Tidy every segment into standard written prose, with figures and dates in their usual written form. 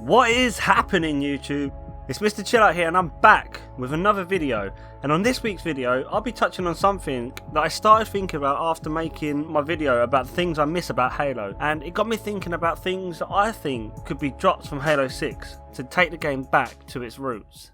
What is happening, YouTube? It's Mr. Chillout here, and I'm back with another video. And on this week's video, I'll be touching on something that I started thinking about after making my video about the things I miss about Halo. And it got me thinking about things that I think could be dropped from Halo 6 to take the game back to its roots.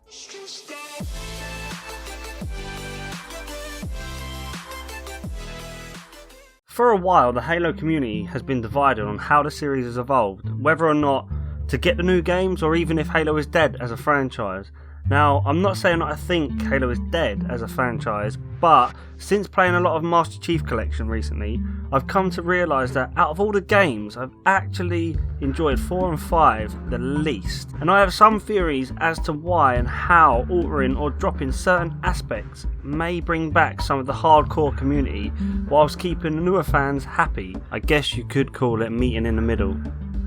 For a while, the Halo community has been divided on how the series has evolved, whether or not to get the new games, or even if Halo is dead as a franchise. Now, I'm not saying that I think Halo is dead as a franchise, but since playing a lot of Master Chief Collection recently, I've come to realise that out of all the games, I've actually enjoyed 4 and 5 the least. And I have some theories as to why and how altering or dropping certain aspects may bring back some of the hardcore community whilst keeping the newer fans happy. I guess you could call it meeting in the middle.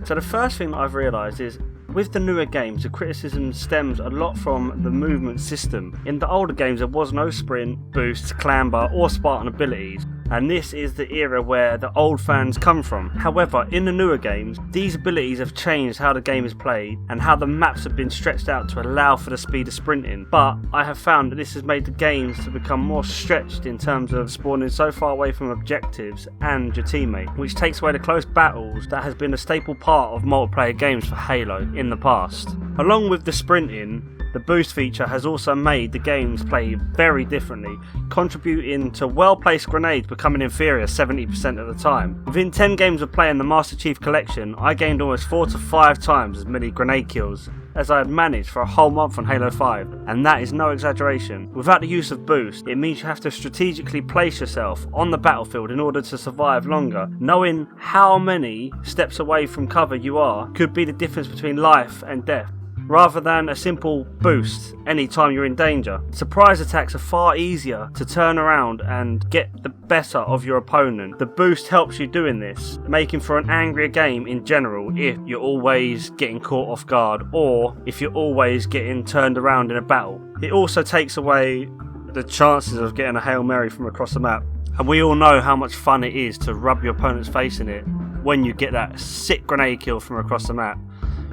So the first thing that I've realised is, with the newer games, the criticism stems a lot from the movement system. In the older games there was no sprint, boost, clamber or Spartan abilities, and this is the era where the old fans come from. However, in the newer games, these abilities have changed how the game is played and how the maps have been stretched out to allow for the speed of sprinting. But I have found that this has made the games to become more stretched in terms of spawning so far away from objectives and your teammate, which takes away the close battles that has been a staple part of multiplayer games for Halo in the past. Along with the sprinting, the boost feature has also made the games play very differently, contributing to well-placed grenades becoming inferior 70% of the time. Within 10 games of playing the Master Chief Collection, I gained almost 4 to 5 times as many grenade kills as I had managed for a whole month on Halo 5, and that is no exaggeration. Without the use of boost, it means you have to strategically place yourself on the battlefield in order to survive longer. Knowing how many steps away from cover you are could be the difference between life and death, rather than a simple boost anytime you're in danger. Surprise attacks are far easier to turn around and get the better of your opponent. The boost helps you doing this, making for an angrier game in general if you're always getting caught off guard or if you're always getting turned around in a battle. It also takes away the chances of getting a Hail Mary from across the map. And we all know how much fun it is to rub your opponent's face in it when you get that sick grenade kill from across the map.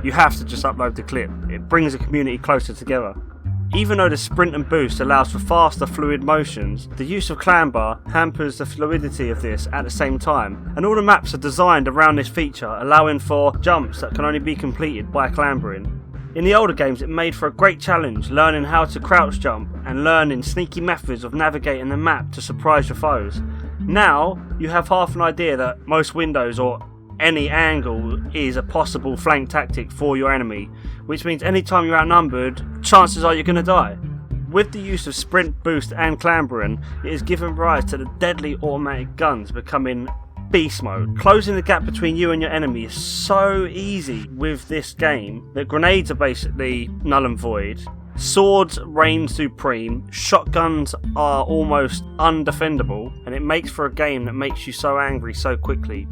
You have to just upload the clip. It brings the community closer together. Even though the sprint and boost allows for faster fluid motions, the use of clamber hampers the fluidity of this at the same time, and all the maps are designed around this feature, allowing for jumps that can only be completed by clambering. In the older games it made for a great challenge, learning how to crouch jump and learning sneaky methods of navigating the map to surprise your foes. Now you have half an idea that most windows or any angle is a possible flank tactic for your enemy, which means anytime you're outnumbered, chances are you're going to die. With the use of sprint, boost and clambering, it has given rise to the deadly automatic guns becoming beast mode. Closing the gap between you and your enemy is so easy with this game that grenades are basically null and void. Swords reign supreme, shotguns are almost undefendable, and it makes for a game that makes you so angry so quickly.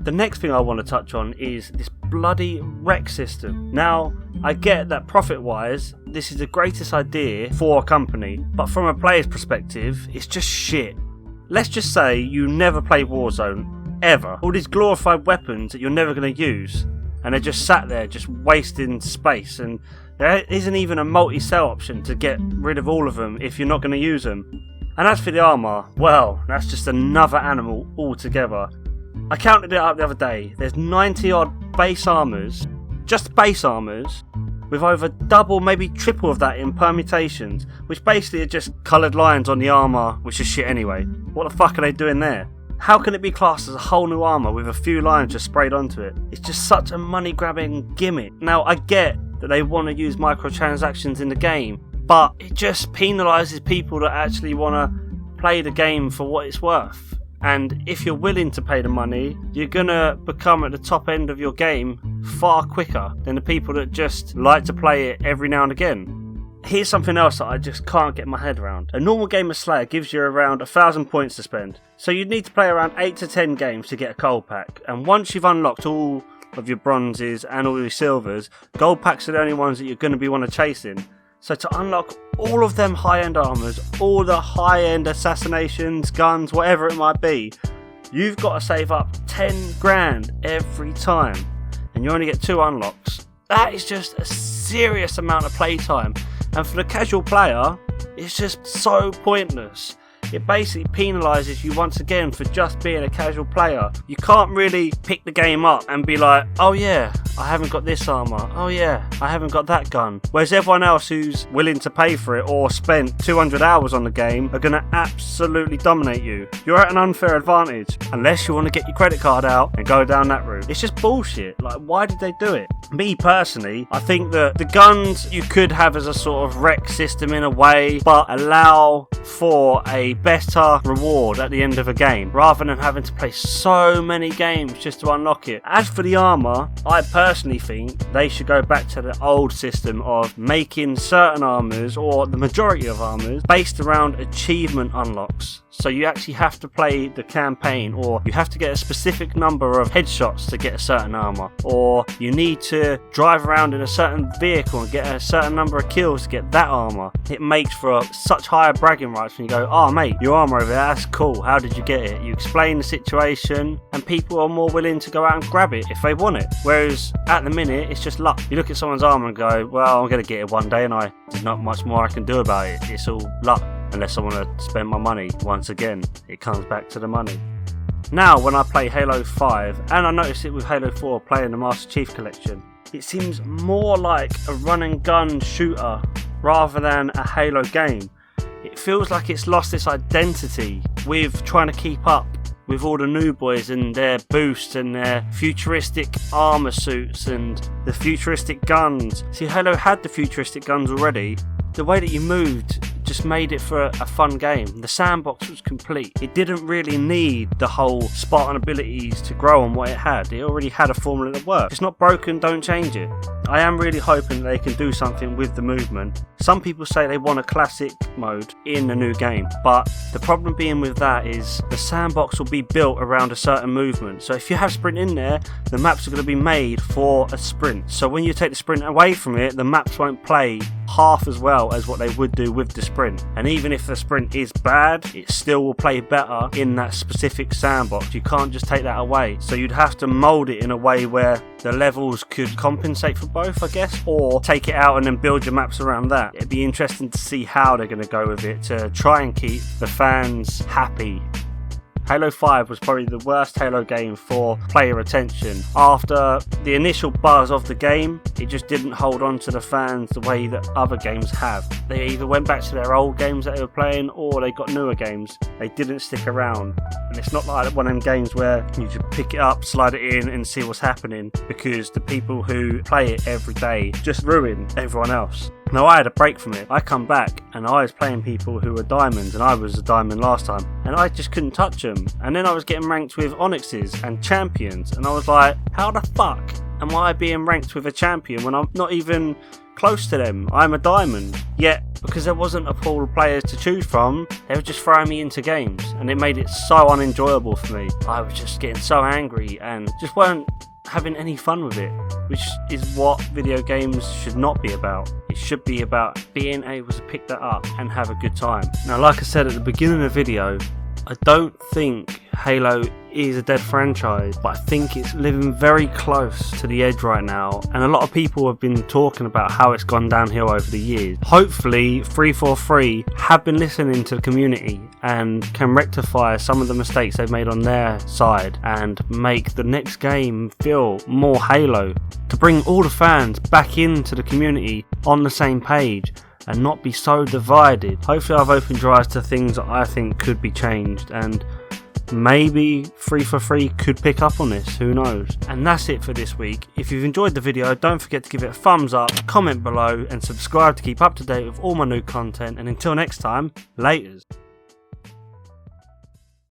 The next thing I want to touch on is this bloody rec system. Now, I get that profit-wise, this is the greatest idea for a company, but from a player's perspective, it's just shit. Let's just say you never played Warzone, ever. All these glorified weapons that you're never going to use, and they're just sat there, just wasting space, and there isn't even a multi-sell option to get rid of all of them if you're not going to use them. And as for the armour, well, that's just another animal altogether. I counted it up the other day. There's 90 odd base armours, just base armours, with over double, maybe triple of that in permutations, which basically are just coloured lines on the armour, which is shit anyway. What the fuck are they doing there? How can it be classed as a whole new armour with a few lines just sprayed onto it? It's just such a money grabbing gimmick. Now I get that they want to use microtransactions in the game, but it just penalises people that actually want to play the game for what it's worth. And if you're willing to pay the money, you're gonna become at the top end of your game far quicker than the people that just like to play it every now and again. Here's something else that I just can't get my head around. A normal game of Slayer gives you around 1,000 points to spend, so you'd need to play around 8 to 10 games to get a gold pack. And once you've unlocked all of your bronzes and all your silvers, gold packs are the only ones that you're going to be chasing. So to unlock all of them high-end armours, all the high-end assassinations, guns, whatever it might be, you've got to save up 10 grand every time, and you only get 2 unlocks. That is just a serious amount of playtime, and for the casual player, it's just so pointless. It basically penalises you once again for just being a casual player. You can't really pick the game up and be like, oh yeah, I haven't got this armour, oh yeah, I haven't got that gun. Whereas everyone else who's willing to pay for it or spent 200 hours on the game are going to absolutely dominate you. You're at an unfair advantage unless you want to get your credit card out and go down that route. It's just bullshit. Like, why did they do it? Me personally, I think that the guns you could have as a sort of rec system in a way, but allow for a better reward at the end of a game rather than having to play so many games just to unlock it. As for the armour, I personally think they should go back to the old system of making certain armours, or the majority of armours, based around achievement unlocks. So you actually have to play the campaign, or you have to get a specific number of headshots to get a certain armour, or you need to drive around in a certain vehicle and get a certain number of kills to get that armour. It makes for such higher bragging rights when you go, oh mate, your armour over there, that's cool, how did you get it? You explain the situation and people are more willing to go out and grab it if they want it. Whereas at the minute, it's just luck. You look at someone's armour and go, well, I'm going to get it one day and there's not much more I can do about it. It's all luck. Unless I want to spend my money. Once again, it comes back to the money. Now, when I play Halo 5, and I noticed it with Halo 4 playing the Master Chief Collection, it seems more like a run and gun shooter rather than a Halo game. It feels like it's lost its identity with trying to keep up with all the new boys and their boosts and their futuristic armour suits and the futuristic guns. See, Halo had the futuristic guns already. The way that you moved just made it for a fun game. The sandbox was complete. It didn't really need the whole Spartan abilities to grow on what it had. It already had a formula that worked. If it's not broken, don't change it. I am really hoping they can do something with the movement. Some people say they want a classic mode in the new game, but the problem being with that is the sandbox will be built around a certain movement. So if you have sprint in there, the maps are going to be made for a sprint. So when you take the sprint away from it, the maps won't play half as well as what they would do with the sprint. And even if the sprint is bad, it still will play better in that specific sandbox. You can't just take that away. So you'd have to mould it in a way where the levels could compensate for both, I guess, or take it out and then build your maps around that. It'd be interesting to see how they're going to go with it to try and keep the fans happy. Halo 5 was probably the worst Halo game for player attention. After the initial buzz of the game, it just didn't hold on to the fans the way that other games have. They either went back to their old games that they were playing, or they got newer games. They didn't stick around. And it's not like one of them games where you just pick it up, slide it in and see what's happening, because the people who play it every day just ruin everyone else. Now, I had a break from it. I come back and I was playing people who were diamonds, and I was a diamond last time, and I just couldn't touch them. And then I was getting ranked with onyxes and champions, and I was like, how the fuck am I being ranked with a champion when I'm not even close to them? I'm a diamond. Yet, because there wasn't a pool of players to choose from, they were just throwing me into games, and it made it so unenjoyable for me. I was just getting so angry and just weren't having any fun with it, which is what video games should not be about. It should be about being able to pick that up and have a good time. Now, like I said at the beginning of the video, I don't think Halo is a dead franchise, but I think it's living very close to the edge right now, and a lot of people have been talking about how it's gone downhill over the years. Hopefully 343 have been listening to the community and can rectify some of the mistakes they've made on their side and make the next game feel more Halo, to bring all the fans back into the community on the same page and not be so divided. Hopefully I've opened your eyes to things that I think could be changed, and maybe 343 could pick up on this, who knows. And that's it for this week. If you've enjoyed the video, don't forget to give it a thumbs up, comment below and subscribe to keep up to date with all my new content, and until next time, laters.